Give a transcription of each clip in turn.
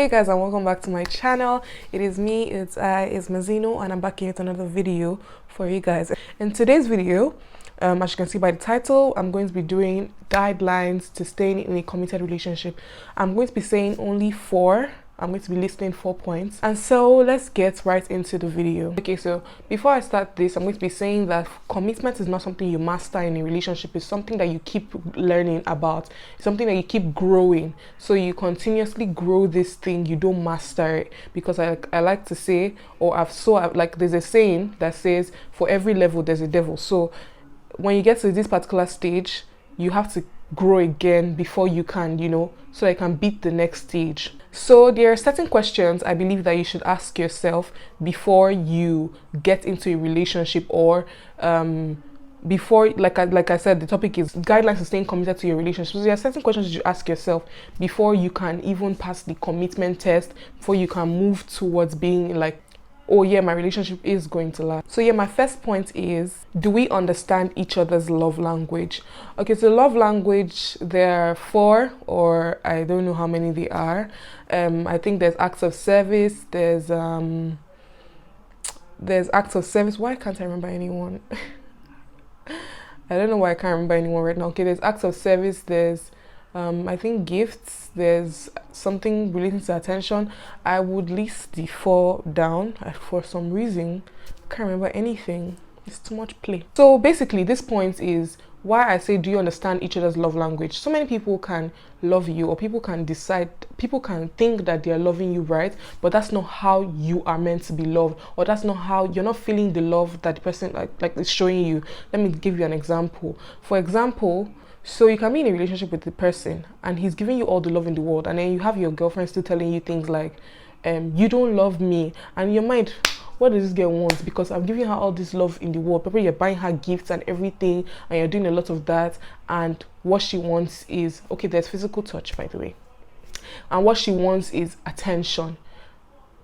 Hey guys, and welcome back to my channel. It is me, it's Mazino, and I'm back here with another video for you guys. In today's video, as you can see by the title, I'm going to be doing guidelines to staying in a committed relationship. I'm going to be saying only four. I'm going to be listing 4 points. And so let's get right into the video. Okay, so before I start this, I'm going to be saying that commitment is not something you master in a relationship. It's something that you keep learning about. It's something that you keep growing. So you continuously grow this thing. You don't master it. Because I like to say, or there's a saying that says, for every level, there's a devil. So when you get to this particular stage, you have to grow again before you can, so I can beat the next stage. So there are certain questions I believe that you should ask yourself before you get into a relationship, or before, like I said, the topic is guidelines to staying committed to your relationship. So there are certain questions you should ask yourself before you can even pass the commitment test, before you can move towards being like, oh yeah, my relationship is going to last. So yeah, my first point is, do we understand each other's love language? Okay, so love language, there are 4, or I don't know how many they are. I think there's acts of service, there's acts of service. Why can't I remember anyone? I don't know why I can't remember anyone right now. Okay, there's acts of service, there's I think gifts, there's something relating to attention. I would list the 4 down. For some reason, I can't remember anything. It's too much play. So basically, this point is why I say, do you understand each other's love language? So many people can love you, or people can think that they are loving you, right? But that's not how you are meant to be loved, or that's not how you're not feeling the love that the person like is showing you. Let me give you an example. For example, so you can be in a relationship with the person and he's giving you all the love in the world, and then you have your girlfriend still telling you things like, you don't love me, and in your mind, what does this girl want? Because I'm giving her all this love in the world. Probably you're buying her gifts and everything, and you're doing a lot of that, and what she wants is, okay, there's physical touch, by the way, and what she wants is attention.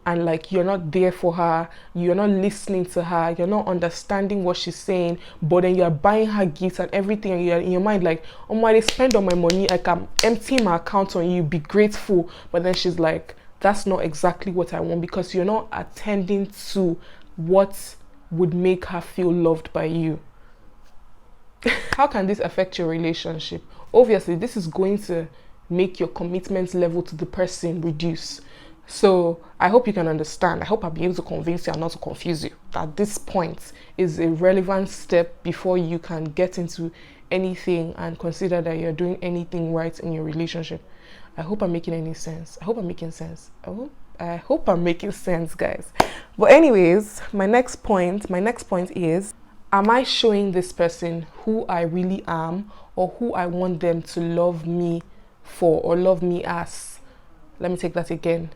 And like, you're not there for her, you're not listening to her, you're not understanding what she's saying, but then you're buying her gifts and everything, and you're in your mind like, oh my, they spend all my money, like I'm emptying my account on you, be grateful. But then she's like, that's not exactly what I want, because you're not attending to what would make her feel loved by you. How can this affect your relationship? Obviously, this is going to make your commitment level to the person reduce. So I hope you can understand. I hope I'll be able to convince you and not to confuse you that this point is a relevant step before you can get into anything and consider that you're doing anything right in your relationship. I hope I'm making any sense. I hope I'm making sense. I hope I'm making sense, guys. But anyways, my next point is, am I showing this person who I really am, or who I want them to love me for, or love me as? Let me take that again.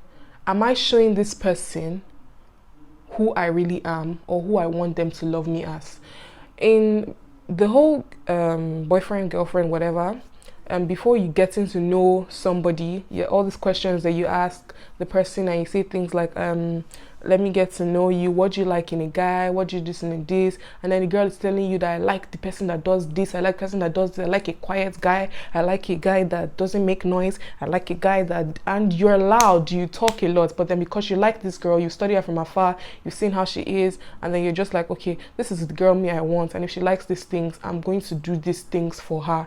Am I showing this person who I really am, or who I want them to love me as? In the whole boyfriend, girlfriend, whatever, before you getting to know somebody, all these questions that you ask the person, and you say things like, let me get to know you. What do you like in a guy? What do you do in this? And then the girl is telling you that I like the person that does this. I like the person that does this. I like a quiet guy. I like a guy that doesn't make noise. I like a guy that, and you're loud. You talk a lot. But then because you like this girl, you study her from afar. You've seen how she is. And then you're just like, okay, this is the girl me I want. And if she likes these things, I'm going to do these things for her.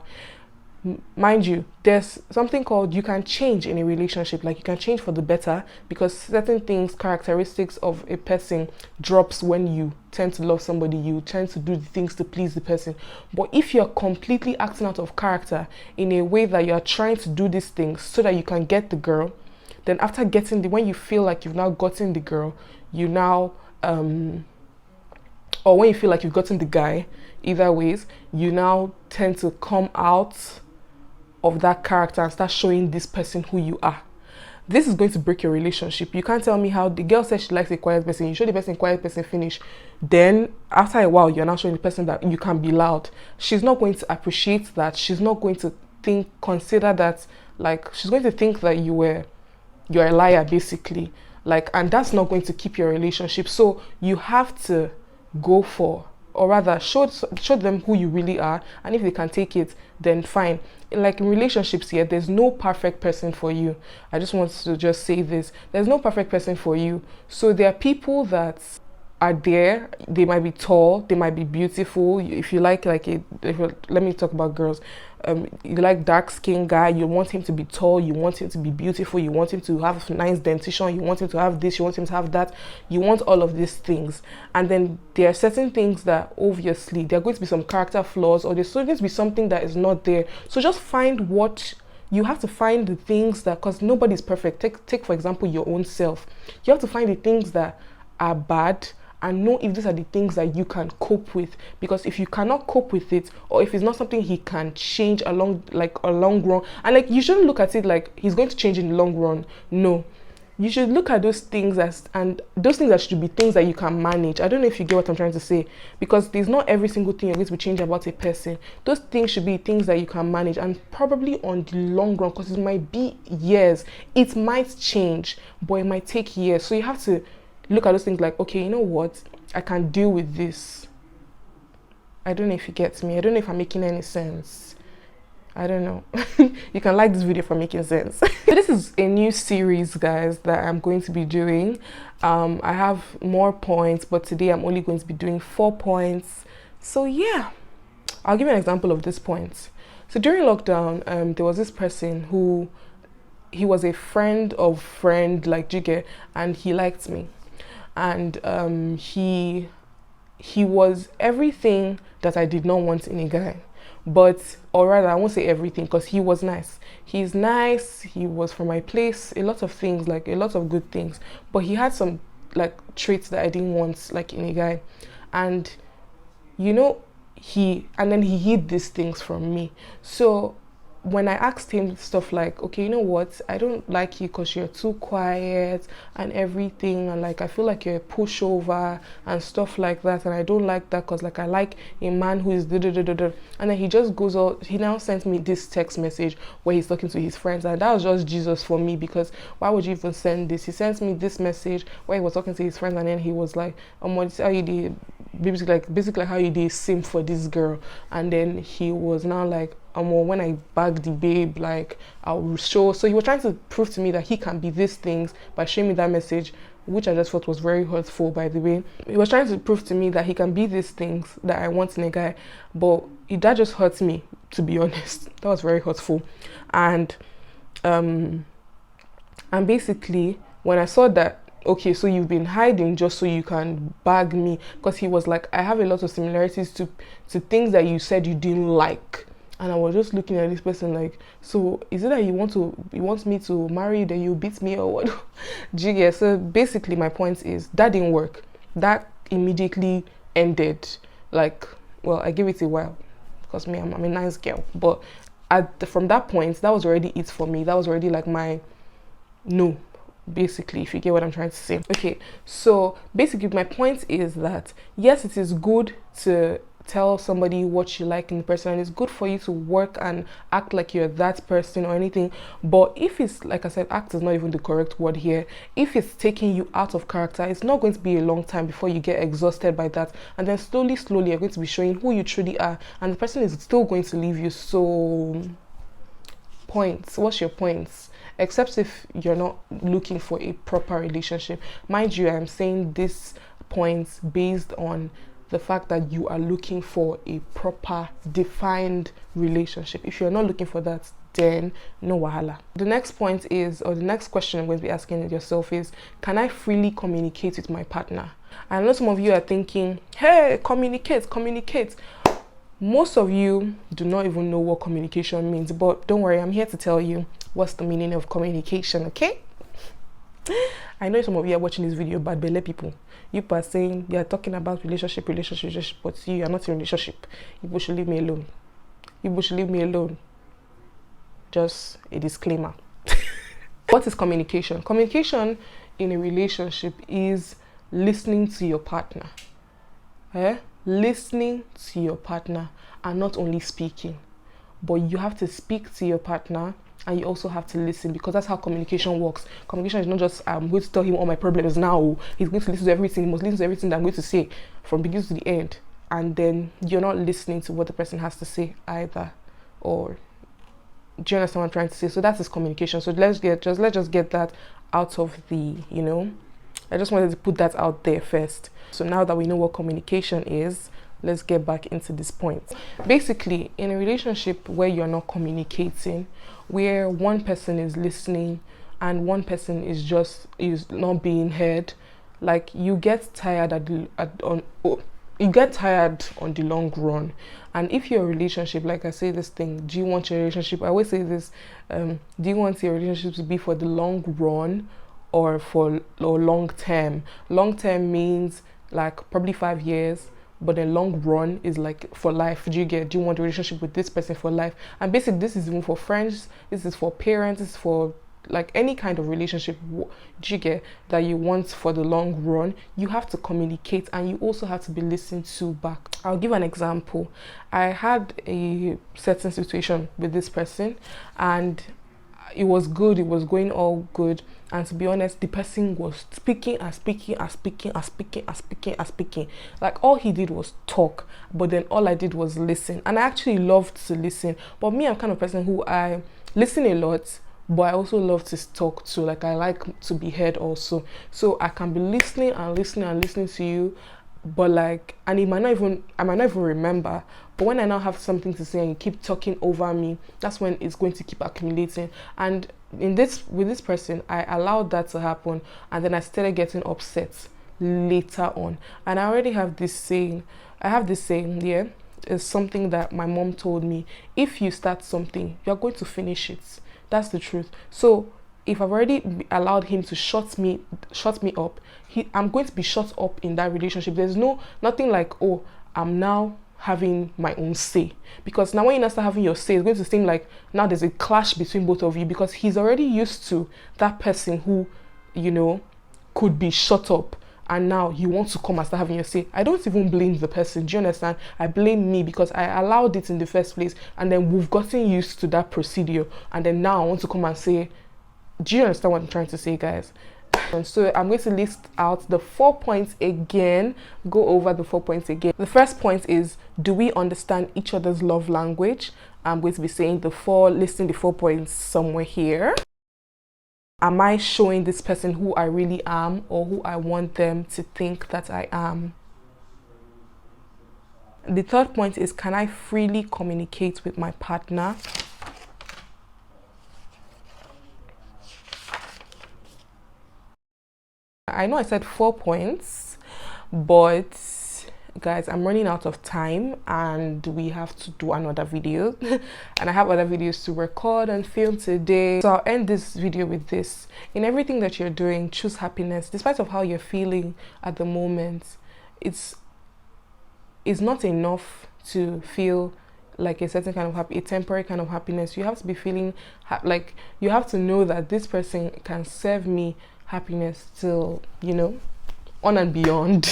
Mind you, there's something called, you can change in a relationship. Like, you can change for the better, because certain things, characteristics of a person drops when you tend to love somebody. You tend to do the things to please the person. But if you're completely acting out of character in a way that you're trying to do these things so that you can get the girl, then after getting when you feel like you've now gotten the girl, you now or when you feel like you've gotten the guy, either ways, you now tend to come out of that character and start showing this person who you are. This is going to break your relationship. You can't tell me how the girl says she likes a quiet person. You show the person quiet person, finish. Then after a while, you're now showing the person that you can be loud. She's not going to appreciate that. She's not going to consider that, like, she's going to think that you're a liar, basically. Like, and that's not going to keep your relationship. So you have to go for or rather show them who you really are, and if they can take it, then fine. Like in relationships here, there's no perfect person for you. I just want to just say this: there's no perfect person for you. So there are people that are there. They might be tall, they might be beautiful. If you like let me talk about girls. You like dark skinned guy, you want him to be tall, you want him to be beautiful, you want him to have nice dentition, you want him to have this, you want him to have that, you want all of these things. And then there are certain things that obviously there are going to be some character flaws, or there's going to be something that is not there. So just find what you have to find, the things that, because nobody's perfect. Take for example your own self. You have to find the things that are bad and know if these are the things that you can cope with. Because if you cannot cope with it, or if it's not something he can change along a long run, and like you shouldn't look at it like he's going to change in the long run. No, you should look at those things and those things that should be things that you can manage. I don't know if you get what I'm trying to say, because there's not every single thing you're going to be changing about a person. Those things should be things that you can manage, and probably on the long run, because it might be years, it might change, but it might take years. So you have to look at those things like, okay, you know what, I can deal with this. I don't know if you get me. I don't know if I'm making any sense. I don't know. You can like this video for making sense. So this is a new series, guys, that I'm going to be doing. I have more points, but today I'm only going to be doing 4 points. So yeah, I'll give you an example of this point. So during lockdown, there was this person who, he was a friend of friend, like Jigge, and he liked me. And he was everything that I did not want in a guy. But, or rather, I won't say everything, because he was nice. He's nice, he was from my place, a lot of things, like a lot of good things. But he had some like traits that I didn't want, like in a guy. And you know, then he hid these things from me. So when I asked him stuff like, okay, you know what, I don't like you because you're too quiet and everything, and like I feel like you're a pushover and stuff like that, and I don't like that because like I like a man who is da-da-da-da-da. And then he just goes out, he now sent me this text message where he's talking to his friends, and that was just Jesus for me, because why would you even send this? He sent me this message where he was talking to his friends, and then he was like, what how you did, basically how you did simp for this girl. And then he was now like, when I bag the babe, like I'll show. So he was trying to prove to me that he can be these things by showing me that message, which I just thought was very hurtful, by the way. He was trying to prove to me that he can be these things that I want in a guy, but that just hurts me, to be honest. That was very hurtful. And basically when I saw that, okay, so you've been hiding just so you can bag me, because he was like, I have a lot of similarities to things that you said you didn't like. And I was just looking at this person like, so is it that you want me to marry you, then you beat me, or what? Jiggy. So basically my point is that didn't work. That immediately ended. Like, well, I gave it a while, because me, I'm a nice girl. But from that point, that was already it for me. That was already like my no, basically, if you get what I'm trying to say. Okay, so basically my point is that yes, it is good to tell somebody what you like in the person, and it's good for you to work and act like you're that person or anything. But if it's, like I said, act is not even the correct word here. If it's taking you out of character, it's not going to be a long time before you get exhausted by that, and then slowly you're going to be showing who you truly are, and the person is still going to leave you. So points, what's your points? Except if you're not looking for a proper relationship. Mind you, I'm saying this points based on the fact that you are looking for a proper defined relationship. If you're not looking for that, then no wahala. The next point is, or the next question I'm going to be asking yourself is, can I freely communicate with my partner? I know some of you are thinking, hey, communicate. Most of you do not even know what communication means, but don't worry, I'm here to tell you what's the meaning of communication, okay? I know some of you are watching this video, bad belle people. You are saying you are talking about relationship, but you are not in a relationship. You should leave me alone. Just a disclaimer. What is communication? Communication in a relationship is listening to your partner. Listening to your partner, and not only speaking, but you have to speak to your partner, and you also have to listen, because that's how communication works. Communication is not just I'm going to tell him all my problems now. He's going to listen to everything. He must listen to everything that I'm going to say from beginning to the end. and then you're not listening to what the person has to say either. Or do you understand what I'm trying to say? So that is communication. So let's just get that out of the, I just wanted to put that out there first. So now that we know what communication is, let's get back into this point. Basically, in a relationship where you're not communicating, where one person is listening and one person is not being heard, like you get tired you get tired on the long run. And if your relationship, like I say this thing, do you want your relationship, I always say this, do you want your relationship to be for the long run or long term? Long term means like probably 5 years, but the long run is like for life. Do you want a relationship with this person for life? And basically this is even for friends, this is for parents, this is for like any kind of relationship that you want for the long run. You have to communicate, and you also have to be listened to back. I'll give an example. I had a certain situation with this person, and it was good, it was going all good, and to be honest, the person was speaking. Like all he did was talk, but then all I did was listen. And I actually loved to listen, but me, I'm kind of person who I listen a lot, but I also love to talk too. Like I like to be heard also. So I can be listening to you, but like, and I might not even remember. But when I now have something to say and you keep talking over me, that's when it's going to keep accumulating. And with this person, I allowed that to happen, and then I started getting upset later on. And I already have this saying. Yeah, it's something that my mom told me. If you start something, you're going to finish it. That's the truth. So if I've already allowed him to shut me up, I'm going to be shut up in that relationship. There's nothing like, oh, I'm now having my own say. Because now when you now start having your say, it's going to seem like now there's a clash between both of you, because he's already used to that person who, could be shut up. And now you want to come and start having your say. I don't even blame the person. Do you understand? I blame me, because I allowed it in the first place, and then we've gotten used to that procedure, and then now I want to come and say, do you understand what I'm trying to say, guys? And so I'm going to list out the 4 points again, go over the 4 points again. The first point is, do we understand each other's love language? I'm going to be saying listing the 4 points somewhere here. Am I showing this person who I really am, or who I want them to think that I am? The third point is, can I freely communicate with my partner? I know I said 4 points, but guys, I'm running out of time and we have to do another video and I have other videos to record and film today. So I'll end this video with this. In everything that you're doing, choose happiness. Despite of how you're feeling at the moment, it's not enough to feel like a certain kind of a temporary kind of happiness. You have to be feeling like you have to know that this person can serve me happiness till, on and beyond.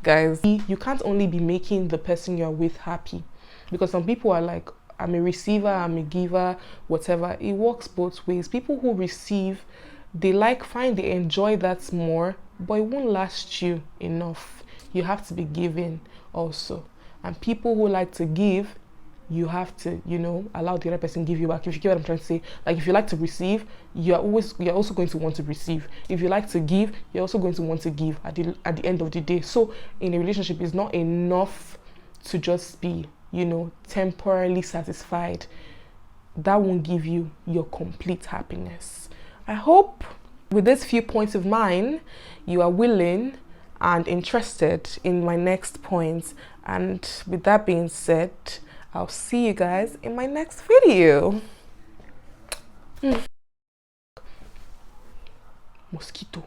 Guys, you can't only be making the person you're with happy, because some people are like, I'm a receiver, I'm a giver, whatever. It works both ways. People who receive, they enjoy that more, but it won't last you enough. You have to be giving also. And people who like to give, you have to, allow the other person give you back. If you get what I'm trying to say, like if you like to receive, you're also going to want to receive. If you like to give, you're also going to want to give at the end of the day. So in a relationship, it's not enough to just be, temporarily satisfied. That won't give you your complete happiness. I hope with these few points of mine, you are willing and interested in my next points. And with that being said, I'll see you guys in my next video. Mosquito.